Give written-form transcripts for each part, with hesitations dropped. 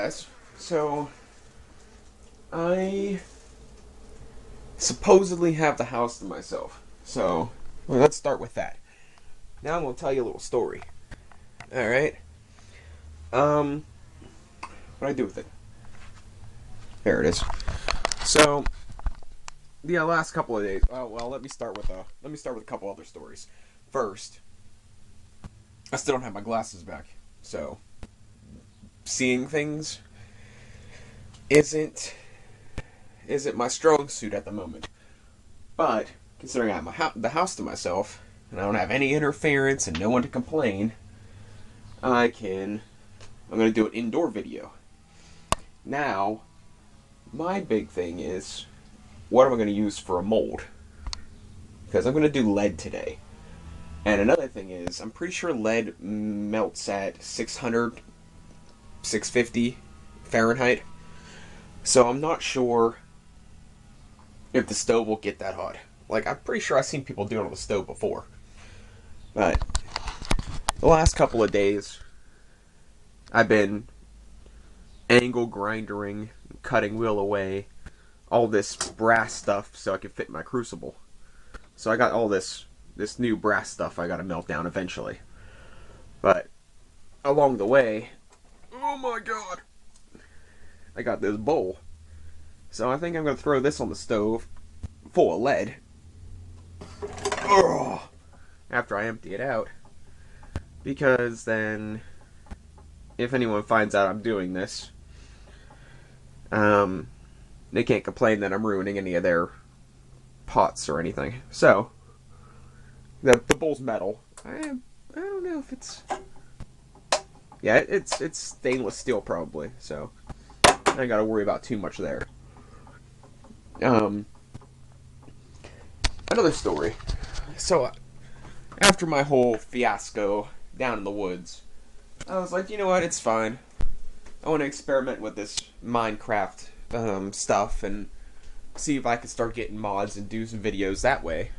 guys. So, I supposedly have the house to myself. So, well, let's start with that. Now I'm going to tell you a little story. Alright? What do I do with it? There it is. So, the last couple of days. Oh, well, let me start with a couple other stories. First, I still don't have my glasses back. So, seeing things isn't my strong suit at the moment. But considering I have the house to myself and I don't have any interference and no one to complain, I'm going to do an indoor video. Now, my big thing is, what am I going to use for a mold? Because I'm going to do lead today. And another thing is, I'm pretty sure lead melts at 600, 650 Fahrenheit. So I'm not sure if the stove will get that hot. Like, I'm pretty sure I've seen people do it on the stove before. But the last couple of days, I've been angle grinding, cutting wheel away, all this brass stuff so I can fit my crucible. So I got all this new brass stuff I gotta melt down eventually. But along the way, oh my god, I got this bowl. So I think I'm gonna throw this on the stove full of lead. Ugh, after I empty it out. Because then, if anyone finds out I'm doing this, they can't complain that I'm ruining any of their pots or anything. So, the bowl's metal. I don't know if it's... Yeah, it's stainless steel probably, so I ain't gotta worry about too much there. Another story. So, after my whole fiasco down in the woods, I was like, you know what, it's fine. I want to experiment with this Minecraft stuff and see if I can start getting mods and do some videos that way.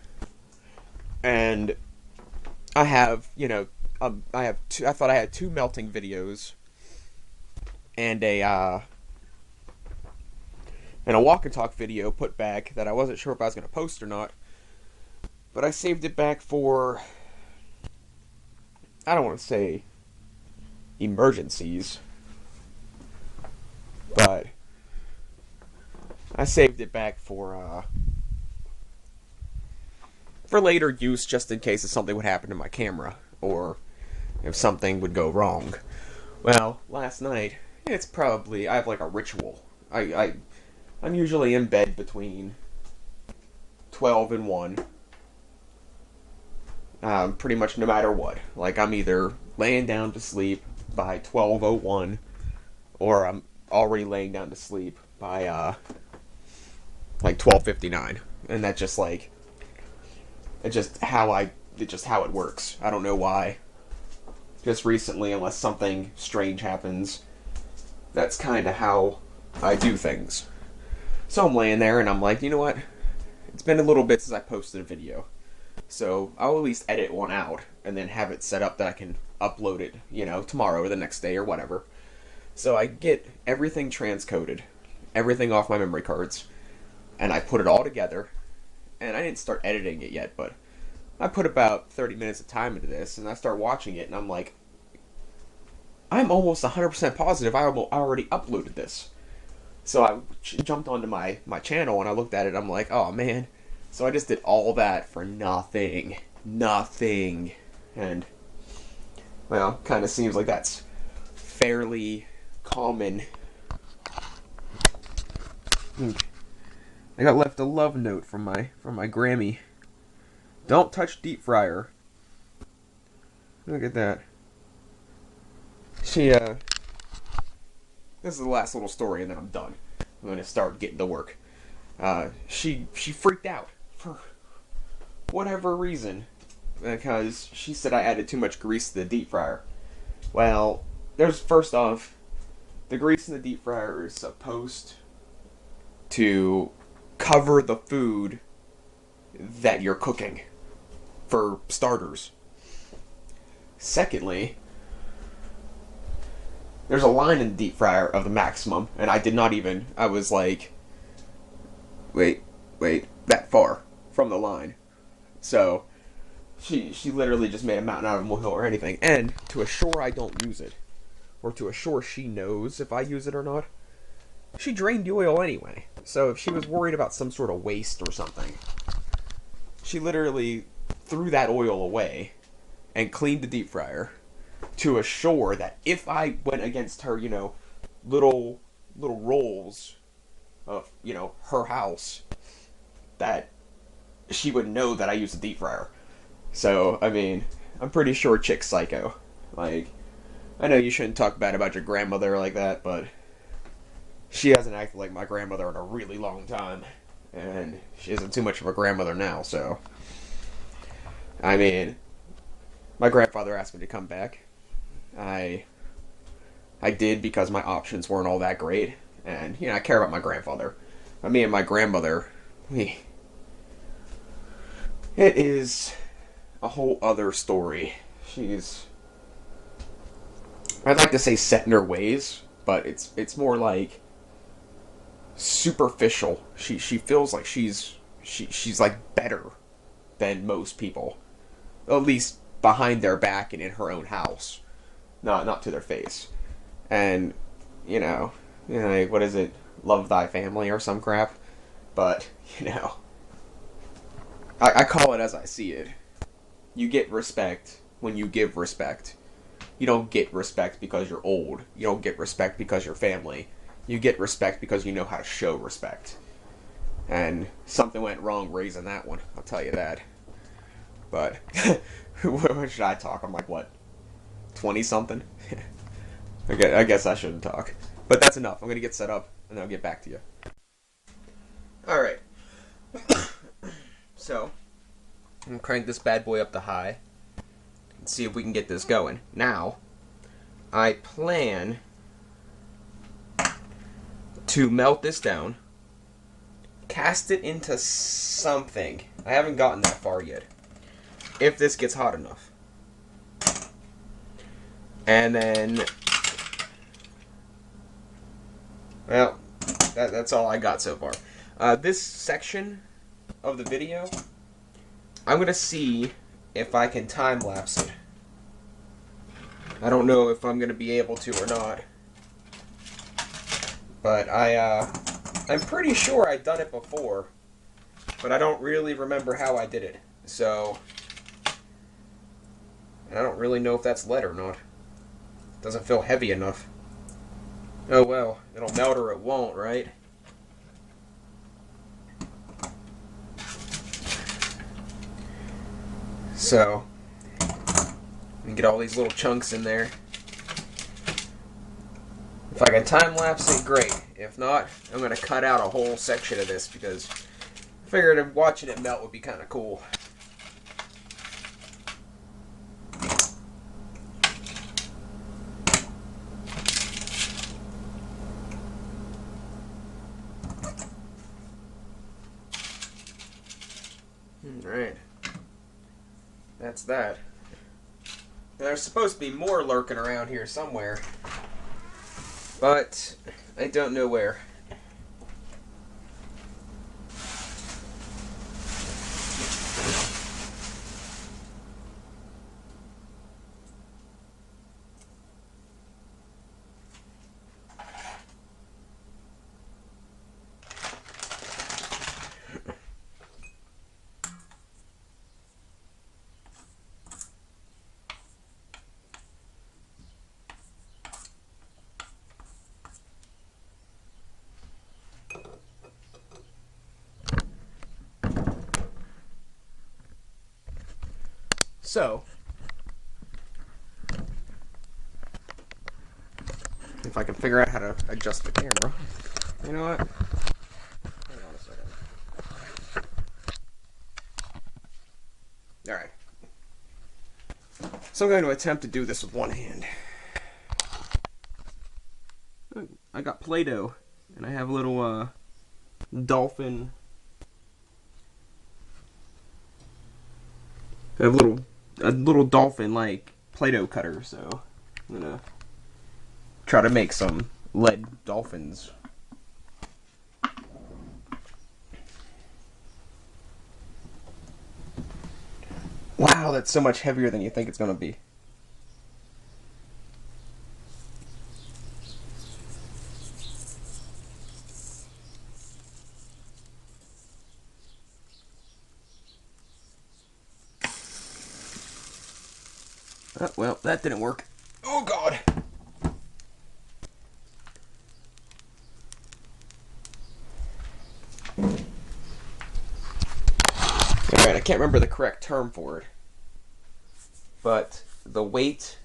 And I have, I thought I had 2 melting videos and a walk and talk video put back that I wasn't sure if I was going to post or not. But I saved it back for, I don't want to say emergencies, but I saved it back for later use, just in case if something would happen to my camera, or if something would go wrong. Well, last night, it's probably, I have like a ritual. I'm usually in bed between 12 and 1. Pretty much no matter what. Like, I'm either laying down to sleep by 12:01, or I'm already laying down to sleep by, like 12:59. And that's just like, it's just how it works. I don't know why. Just recently, unless something strange happens, that's kind of how I do things. So I'm laying there and I'm like, you know what? It's been a little bit since I posted a video. So I'll at least edit one out and then have it set up that I can upload it, tomorrow or the next day or whatever. So I get everything transcoded, everything off my memory cards, and I put it all together. And I didn't start editing it yet, but I put about 30 minutes of time into this, and I start watching it, and I'm like, I'm almost 100% positive I already uploaded this. So I jumped onto my channel, and I looked at it, and I'm like, oh man. So I just did all that for nothing. Nothing. And, well, kind of seems like that's fairly common. I got left a love note from my Grammy. Don't touch deep fryer. Look at that. She, this is the last little story and then I'm done. I'm gonna start getting to work. She freaked out for whatever reason, because she said I added too much grease to the deep fryer. Well, first off, the grease in the deep fryer is supposed to cover the food that you're cooking, for starters. Secondly, there's a line in the deep fryer of the maximum, and I did not even. I was like, wait, that far from the line. So she literally just made a mountain out of a molehill or anything. And to assure I don't use it, or to assure she knows if I use it or not, she drained the oil anyway. So if she was worried about some sort of waste or something, she literally threw that oil away and cleaned the deep fryer to assure that if I went against her, little rolls of, her house, that she would know that I use a deep fryer. So, I mean, I'm pretty sure chick's psycho. Like, I know you shouldn't talk bad about your grandmother like that, but she hasn't acted like my grandmother in a really long time. And she isn't too much of a grandmother now, so. I mean, my grandfather asked me to come back. I did because my options weren't all that great. And, I care about my grandfather. But me and my grandmother, it is a whole other story. She's, I'd like to say set in her ways, but it's more like superficial. She feels like she's like better than most people, at least behind their back and in her own house, not to their face. And like, what is it, love thy family or some crap? But I call it as I see it. You get respect when you give respect. You don't get respect because you're old. You don't get respect because you're family. You get respect because you know how to show respect. And something went wrong raising that one, I'll tell you that. But, what should I talk? I'm like, what, 20-something? I guess I shouldn't talk. But that's enough. I'm going to get set up, and then I'll get back to you. Alright. So, I'm going to crank this bad boy up to high and see if we can get this going. Now, I plan to melt this down, cast it into something. I haven't gotten that far yet. If this gets hot enough. And then, well, that's all I got so far. This section of the video, I'm going to see if I can time-lapse it. I don't know if I'm going to be able to or not. But I'm pretty sure I've done it before, but I don't really remember how I did it. So, I don't really know if that's lead or not. It doesn't feel heavy enough. Oh well, it'll melt or it won't, right? So, we get all these little chunks in there. If I can time-lapse it, great. If not, I'm going to cut out a whole section of this because I figured watching it melt would be kind of cool. Alright. That's that. There's supposed to be more lurking around here somewhere, but I don't know where. So, if I can figure out how to adjust the camera. You know what? Hang on a second. Alright. So I'm going to attempt to do this with one hand. I got Play-Doh, and I have a little dolphin. I have a little dolphin like Play-Doh cutter, so I'm gonna try to make some lead dolphins. Wow, that's so much heavier than you think it's going to be. Oh, well, that didn't work. Oh, God. Alright, I can't remember the correct term for it. But the weight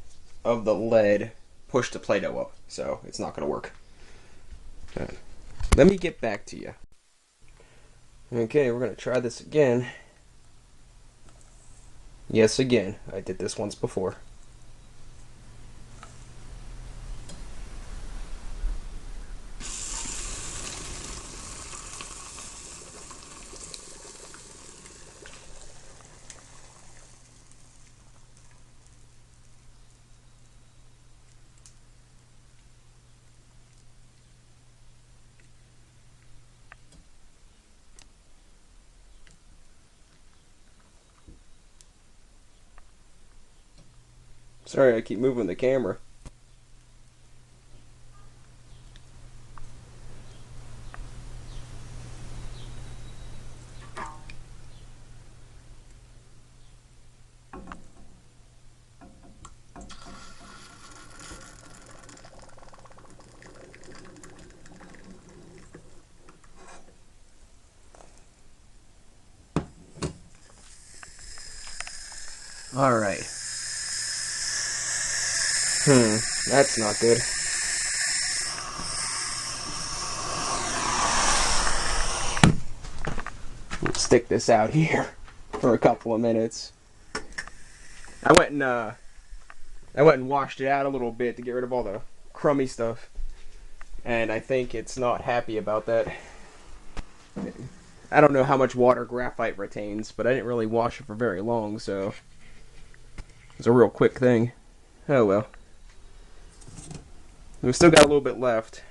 of the lead pushed the Play-Doh up, so it's not going to work. Right. Let me get back to you. Okay, we're going to try this again. Yes, again. I did this once before. Sorry, I keep moving the camera. Alright. That's not good. Let's stick this out here for a couple of minutes. I went and washed it out a little bit to get rid of all the crummy stuff. And I think it's not happy about that. I don't know how much water graphite retains, but I didn't really wash it for very long, so it's a real quick thing. Oh well. We've still got a little bit left.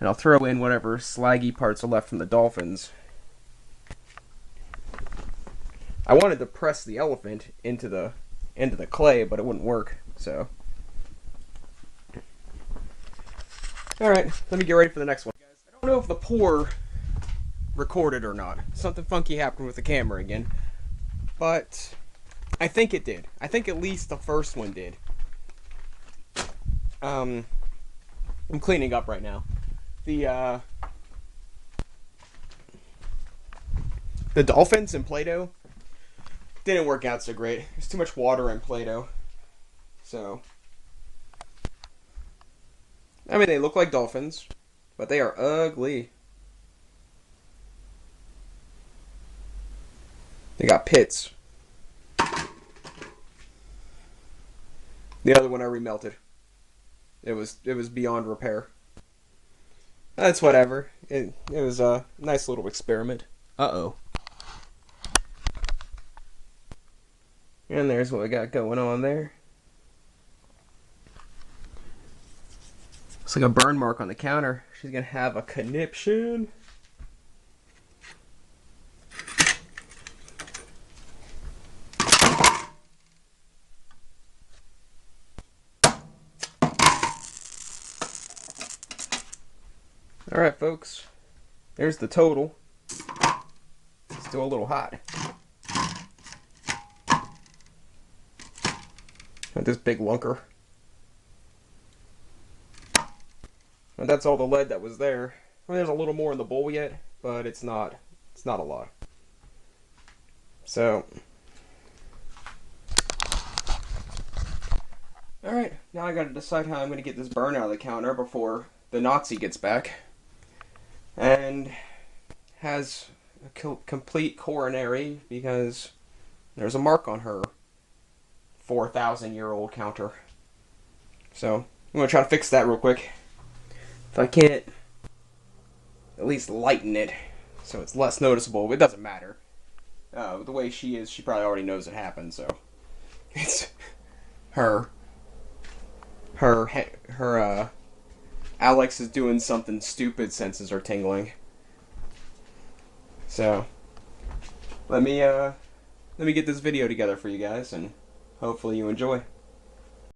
And I'll throw in whatever slaggy parts are left from the dolphins. I wanted to press the elephant into the clay, but it wouldn't work, so. Alright, let me get ready for the next one. I don't know if the pour recorded or not. Something funky happened with the camera again. But I think it did. I think at least the first one did. I'm cleaning up right now. The dolphins in Play-Doh didn't work out so great. There's too much water in Play-Doh. So, I mean, they look like dolphins, but they are ugly. They got pits. The other one I remelted. It was beyond repair. That's whatever. It was a nice little experiment. Uh-oh. And there's what we got going on there. Looks like a burn mark on the counter. She's gonna have a conniption. Alright, folks. There's the total. It's still a little hot. At this big lunker. And that's all the lead that was there. Well, there's a little more in the bowl yet, but it's not a lot. So, alright, now I gotta decide how I'm gonna get this burn out of the counter before the Nazi gets back and has a complete coronary because there's a mark on her 4,000-year-old counter. So, I'm gonna try to fix that real quick. If I can't at least lighten it so it's less noticeable, it doesn't matter. The way she is, she probably already knows it happened, so it's her. her Alex is doing something stupid, senses are tingling. So let me get this video together for you guys, and hopefully you enjoy.